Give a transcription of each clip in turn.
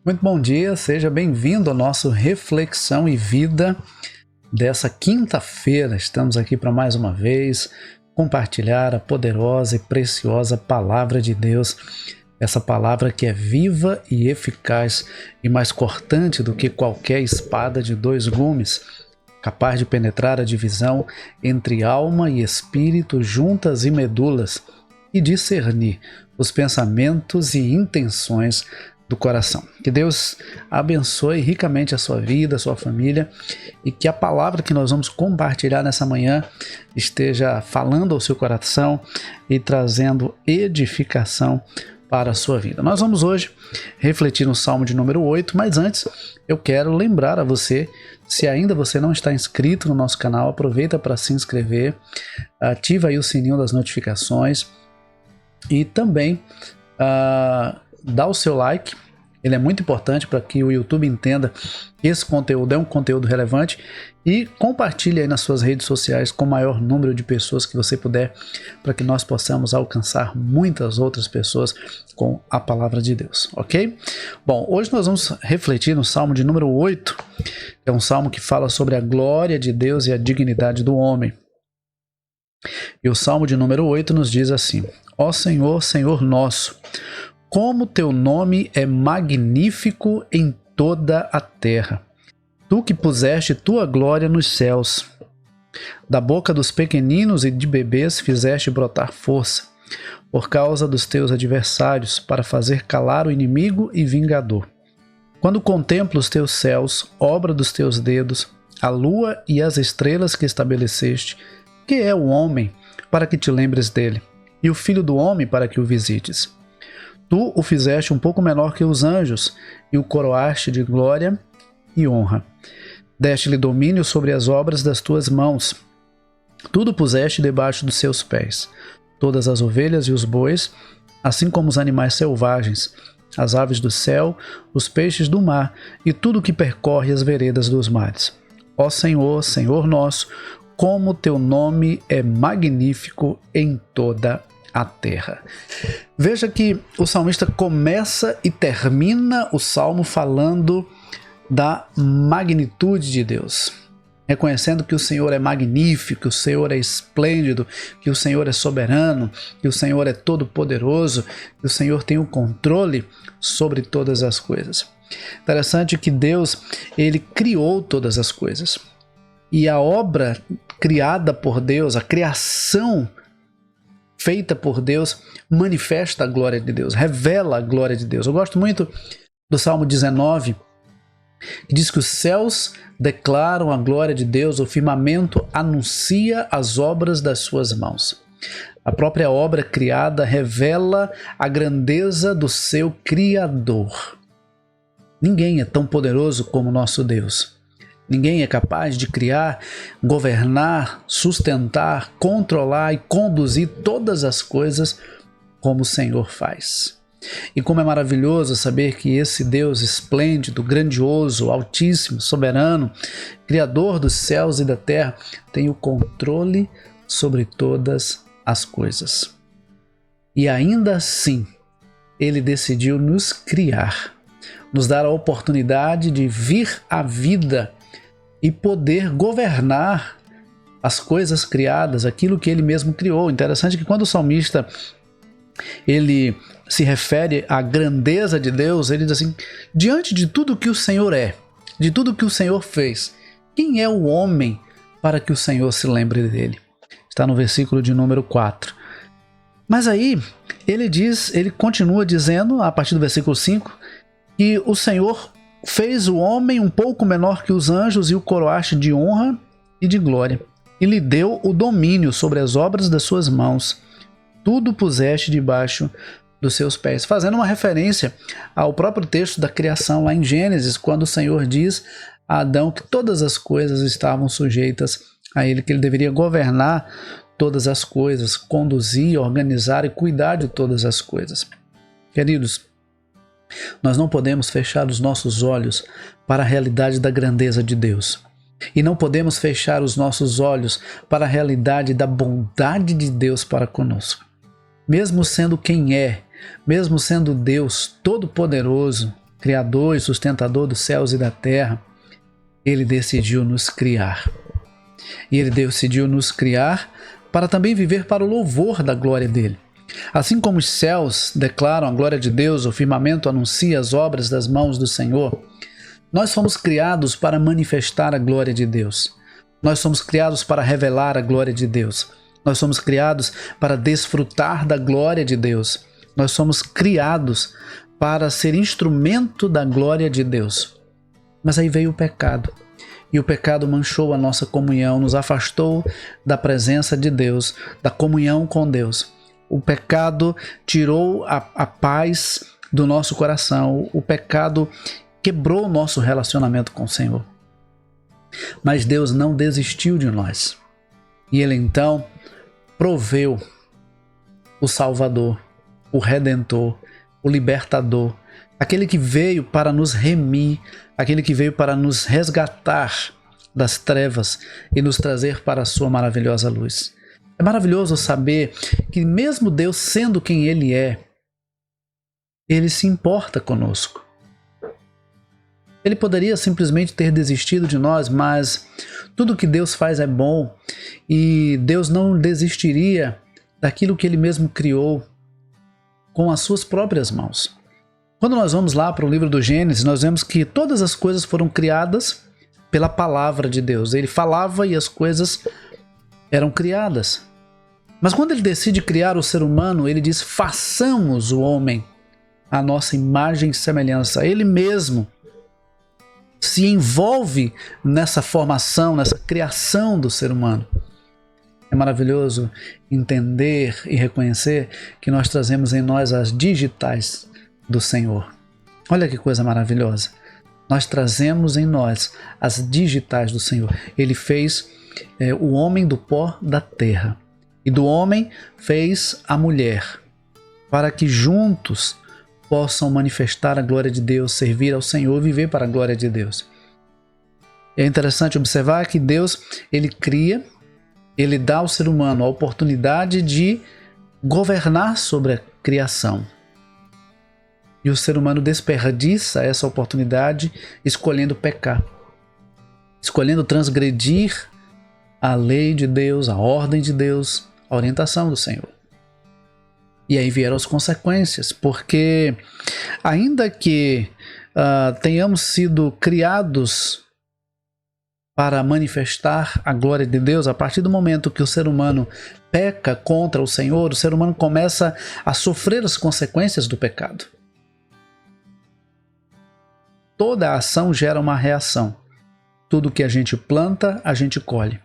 Muito bom dia, seja bem-vindo ao nosso Reflexão e Vida dessa quinta-feira. Estamos aqui para mais uma vez compartilhar a poderosa e preciosa Palavra de Deus. Essa palavra que é viva e eficaz e mais cortante do que qualquer espada de dois gumes, capaz de penetrar a divisão entre alma e espírito, juntas e medulas, e discernir os pensamentos e intenções do coração. Que Deus abençoe ricamente a sua vida, a sua família, e que a palavra que nós vamos compartilhar nessa manhã esteja falando ao seu coração e trazendo edificação para a sua vida. Nós vamos hoje refletir no Salmo de número 8, mas antes eu quero lembrar a você, se ainda você não está inscrito no nosso canal, aproveita para se inscrever, ativa aí o sininho das notificações e também dá o seu like. Ele é muito importante para que o YouTube entenda que esse conteúdo é um conteúdo relevante, e compartilhe aí nas suas redes sociais com o maior número de pessoas que você puder, para que nós possamos alcançar muitas outras pessoas com a palavra de Deus, ok? Bom, hoje nós vamos refletir no Salmo de número 8, que é um salmo que fala sobre a glória de Deus e a dignidade do homem. E o Salmo de número 8 nos diz assim: Ó Senhor, Senhor nosso, como teu nome é magnífico em toda a terra. Tu que puseste tua glória nos céus. Da boca dos pequeninos e de bebês fizeste brotar força, por causa dos teus adversários, para fazer calar o inimigo e vingador. Quando contemplo os teus céus, obra dos teus dedos, a lua e as estrelas que estabeleceste, que é o homem, para que te lembres dele, e o filho do homem, para que o visites. Tu o fizeste um pouco menor que os anjos, e o coroaste de glória e honra. Deste-lhe domínio sobre as obras das tuas mãos. Tudo puseste debaixo dos seus pés. Todas as ovelhas e os bois, assim como os animais selvagens, as aves do céu, os peixes do mar, e tudo que percorre as veredas dos mares. Ó Senhor, Senhor nosso, como teu nome é magnífico em toda a terra. Veja que o salmista começa e termina o salmo falando da magnitude de Deus, reconhecendo que o Senhor é magnífico, que o Senhor é esplêndido, que o Senhor é soberano, que o Senhor é todo-poderoso, que o Senhor tem o controle sobre todas as coisas. Interessante que Deus, ele criou todas as coisas, e a obra criada por Deus, a criação feita por Deus, manifesta a glória de Deus, revela a glória de Deus. Eu gosto muito do Salmo 19, que diz que os céus declaram a glória de Deus, o firmamento anuncia as obras das suas mãos. A própria obra criada revela a grandeza do seu Criador. Ninguém é tão poderoso como nosso Deus. Ninguém é capaz de criar, governar, sustentar, controlar e conduzir todas as coisas como o Senhor faz. E como é maravilhoso saber que esse Deus esplêndido, grandioso, altíssimo, soberano, Criador dos céus e da terra, tem o controle sobre todas as coisas. E ainda assim, Ele decidiu nos criar, nos dar a oportunidade de vir à vida e poder governar as coisas criadas, aquilo que Ele mesmo criou. Interessante que quando o salmista ele se refere à grandeza de Deus, ele diz assim: diante de tudo que o Senhor é, de tudo que o Senhor fez, quem é o homem para que o Senhor se lembre dele? Está no versículo de número 4. Mas aí ele continua dizendo, a partir do versículo 5, que o Senhor fez o homem um pouco menor que os anjos e o coroaste de honra e de glória, e lhe deu o domínio sobre as obras das suas mãos. Tudo puseste debaixo dos seus pés, fazendo uma referência ao próprio texto da criação lá em Gênesis, quando o Senhor diz a Adão que todas as coisas estavam sujeitas a ele, que ele deveria governar todas as coisas, conduzir, organizar e cuidar de todas as coisas. Queridos, nós não podemos fechar os nossos olhos para a realidade da grandeza de Deus. E não podemos fechar os nossos olhos para a realidade da bondade de Deus para conosco. Mesmo sendo quem é, mesmo sendo Deus Todo-Poderoso, Criador e sustentador dos céus e da terra, Ele decidiu nos criar. E Ele decidiu nos criar para também viver para o louvor da glória dEle. Assim como os céus declaram a glória de Deus, o firmamento anuncia as obras das mãos do Senhor, nós fomos criados para manifestar a glória de Deus. Nós somos criados para revelar a glória de Deus. Nós somos criados para desfrutar da glória de Deus. Nós somos criados para ser instrumento da glória de Deus. Mas aí veio o pecado. E o pecado manchou a nossa comunhão, nos afastou da presença de Deus, da comunhão com Deus. O pecado tirou a paz do nosso coração. O pecado quebrou o nosso relacionamento com o Senhor. Mas Deus não desistiu de nós. E Ele então proveu o Salvador, o Redentor, o Libertador, aquele que veio para nos remir, aquele que veio para nos resgatar das trevas e nos trazer para a sua maravilhosa luz. É maravilhoso saber que mesmo Deus sendo quem Ele é, Ele se importa conosco. Ele poderia simplesmente ter desistido de nós, mas tudo que Deus faz é bom e Deus não desistiria daquilo que Ele mesmo criou com as suas próprias mãos. Quando nós vamos lá para o livro do Gênesis, nós vemos que todas as coisas foram criadas pela palavra de Deus. Ele falava e as coisas eram criadas. Mas quando Ele decide criar o ser humano, Ele diz: façamos o homem à nossa imagem e semelhança. Ele mesmo se envolve nessa formação, nessa criação do ser humano. É maravilhoso entender e reconhecer que nós trazemos em nós as digitais do Senhor. Olha que coisa maravilhosa. Nós trazemos em nós as digitais do Senhor. Ele fez o homem do pó da terra. E do homem fez a mulher, para que juntos possam manifestar a glória de Deus, servir ao Senhor, viver para a glória de Deus. É interessante observar que Deus, Ele cria, Ele dá ao ser humano a oportunidade de governar sobre a criação. E o ser humano desperdiça essa oportunidade escolhendo pecar, escolhendo transgredir a lei de Deus, a ordem de Deus, a orientação do Senhor. E aí vieram as consequências, porque ainda que tenhamos sido criados para manifestar a glória de Deus, a partir do momento que o ser humano peca contra o Senhor, o ser humano começa a sofrer as consequências do pecado. Toda ação gera uma reação. Tudo que a gente planta, a gente colhe.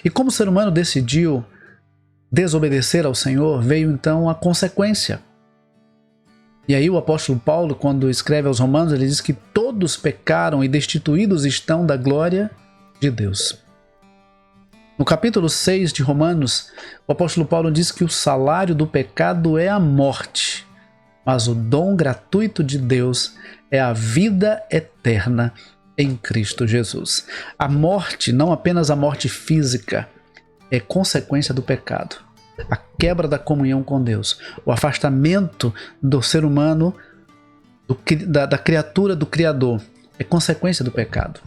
E como o ser humano decidiu desobedecer ao Senhor, veio então a consequência. E aí o apóstolo Paulo, quando escreve aos Romanos, ele diz que todos pecaram e destituídos estão da glória de Deus. No capítulo 6 de Romanos, o apóstolo Paulo diz que o salário do pecado é a morte, mas o dom gratuito de Deus é a vida eterna em Cristo Jesus. A morte, não apenas a morte física, é consequência do pecado. A quebra da comunhão com Deus, o afastamento do ser humano, da criatura do Criador, é consequência do pecado.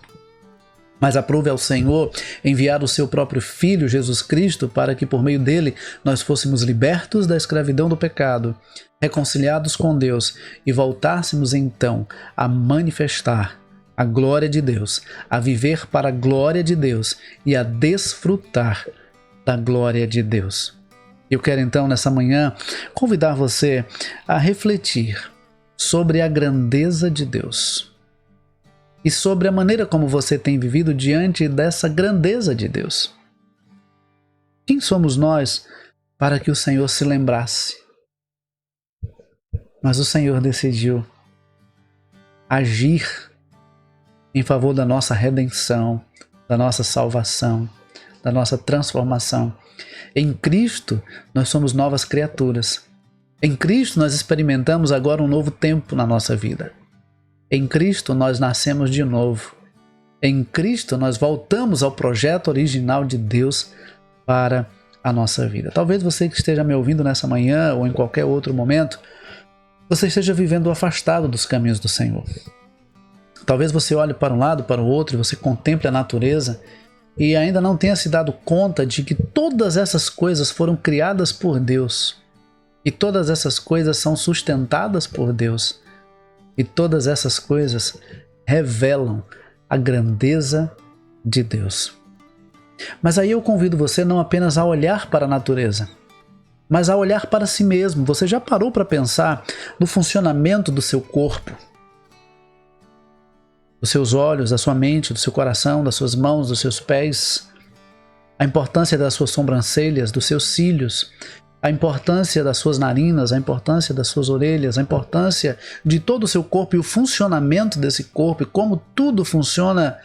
Mas aprove ao Senhor enviar o seu próprio Filho, Jesus Cristo, para que por meio dele nós fôssemos libertos da escravidão do pecado, reconciliados com Deus e voltássemos então a manifestar a glória de Deus, a viver para a glória de Deus e a desfrutar da glória de Deus. Eu quero então nessa manhã convidar você a refletir sobre a grandeza de Deus e sobre a maneira como você tem vivido diante dessa grandeza de Deus. Quem somos nós para que o Senhor se lembrasse? Mas o Senhor decidiu agir em favor da nossa redenção, da nossa salvação, da nossa transformação. Em Cristo, nós somos novas criaturas. Em Cristo, nós experimentamos agora um novo tempo na nossa vida. Em Cristo, nós nascemos de novo. Em Cristo, nós voltamos ao projeto original de Deus para a nossa vida. Talvez você que esteja me ouvindo nessa manhã ou em qualquer outro momento, você esteja vivendo afastado dos caminhos do Senhor. Talvez você olhe para um lado, para o outro, e você contemple a natureza e ainda não tenha se dado conta de que todas essas coisas foram criadas por Deus. E todas essas coisas são sustentadas por Deus. E todas essas coisas revelam a grandeza de Deus. Mas aí eu convido você não apenas a olhar para a natureza, mas a olhar para si mesmo. Você já parou para pensar no funcionamento do seu corpo? Dos seus olhos, da sua mente, do seu coração, das suas mãos, dos seus pés? A importância das suas sobrancelhas, dos seus cílios, a importância das suas narinas, a importância das suas orelhas, a importância de todo o seu corpo e o funcionamento desse corpo e como tudo funciona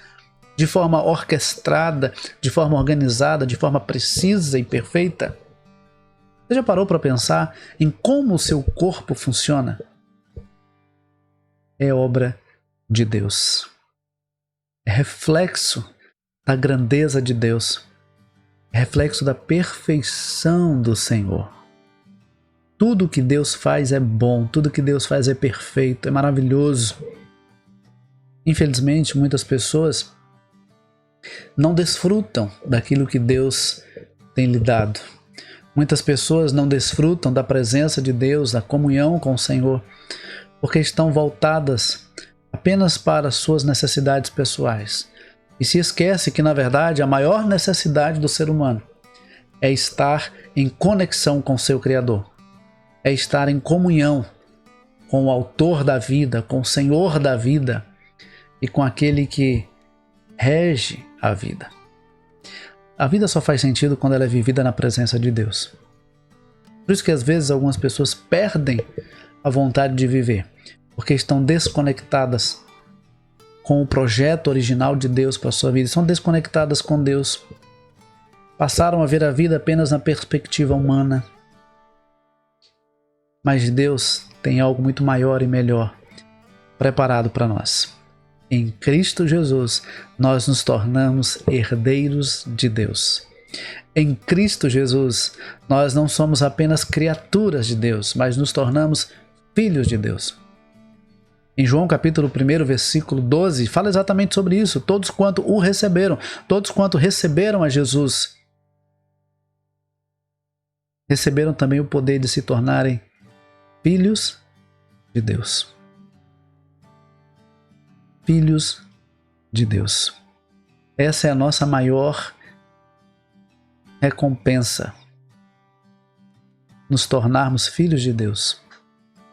de forma orquestrada, de forma organizada, de forma precisa e perfeita? Você já parou para pensar em como o seu corpo funciona? É obra de Deus. É reflexo da grandeza de Deus. É reflexo da perfeição do Senhor. Tudo que Deus faz é bom, tudo que Deus faz é perfeito, é maravilhoso. Infelizmente, muitas pessoas não desfrutam daquilo que Deus tem lhe dado. Muitas pessoas não desfrutam da presença de Deus, da comunhão com o Senhor, porque estão voltadas apenas para suas necessidades pessoais. E se esquece que, na verdade, a maior necessidade do ser humano é estar em conexão com seu Criador. É estar em comunhão com o Autor da vida, com o Senhor da vida e com aquele que rege a vida. A vida só faz sentido quando ela é vivida na presença de Deus. Por isso que às vezes algumas pessoas perdem a vontade de viver, porque estão desconectadas com o projeto original de Deus para a sua vida, são desconectadas com Deus. Passaram a ver a vida apenas na perspectiva humana. Mas Deus tem algo muito maior e melhor preparado para nós. Em Cristo Jesus, nós nos tornamos herdeiros de Deus. Em Cristo Jesus, nós não somos apenas criaturas de Deus, mas nos tornamos filhos de Deus. Em João capítulo 1, versículo 12, fala exatamente sobre isso. Todos quanto o receberam, todos quanto receberam a Jesus, receberam também o poder de se tornarem filhos de Deus. Filhos de Deus. Essa é a nossa maior recompensa. Nos tornarmos filhos de Deus.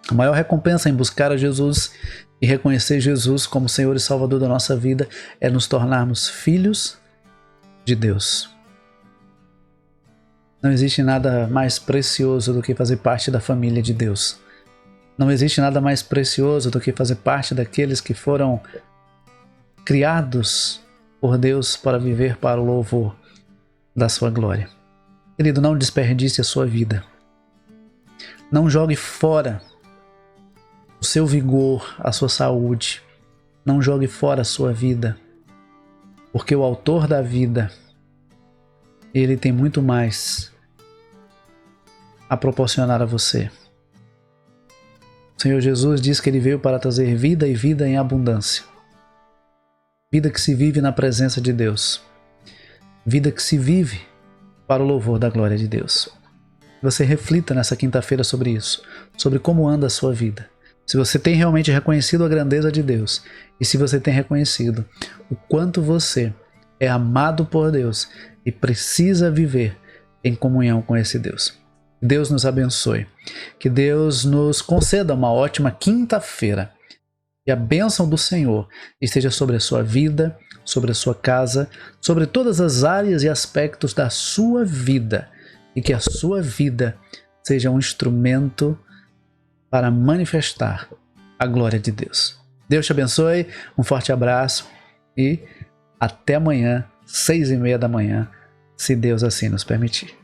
A maior recompensa em buscar a Jesus e reconhecer Jesus como Senhor e Salvador da nossa vida é nos tornarmos filhos de Deus. Não existe nada mais precioso do que fazer parte da família de Deus. Não existe nada mais precioso do que fazer parte daqueles que foram criados por Deus para viver para o louvor da sua glória. Querido, não desperdice a sua vida. Não jogue fora o seu vigor, a sua saúde. Não jogue fora a sua vida. Porque o Autor da vida, Ele tem muito mais a proporcionar a você. O Senhor Jesus diz que Ele veio para trazer vida e vida em abundância. Vida que se vive na presença de Deus. Vida que se vive para o louvor da glória de Deus. Você reflita nessa quinta-feira sobre isso, sobre como anda a sua vida. Se você tem realmente reconhecido a grandeza de Deus e se você tem reconhecido o quanto você é amado por Deus e precisa viver em comunhão com esse Deus. Deus nos abençoe. Que Deus nos conceda uma ótima quinta-feira. E a bênção do Senhor esteja sobre a sua vida, sobre a sua casa, sobre todas as áreas e aspectos da sua vida. E que a sua vida seja um instrumento para manifestar a glória de Deus. Deus te abençoe, um forte abraço e até amanhã, 6:30 da manhã, se Deus assim nos permitir.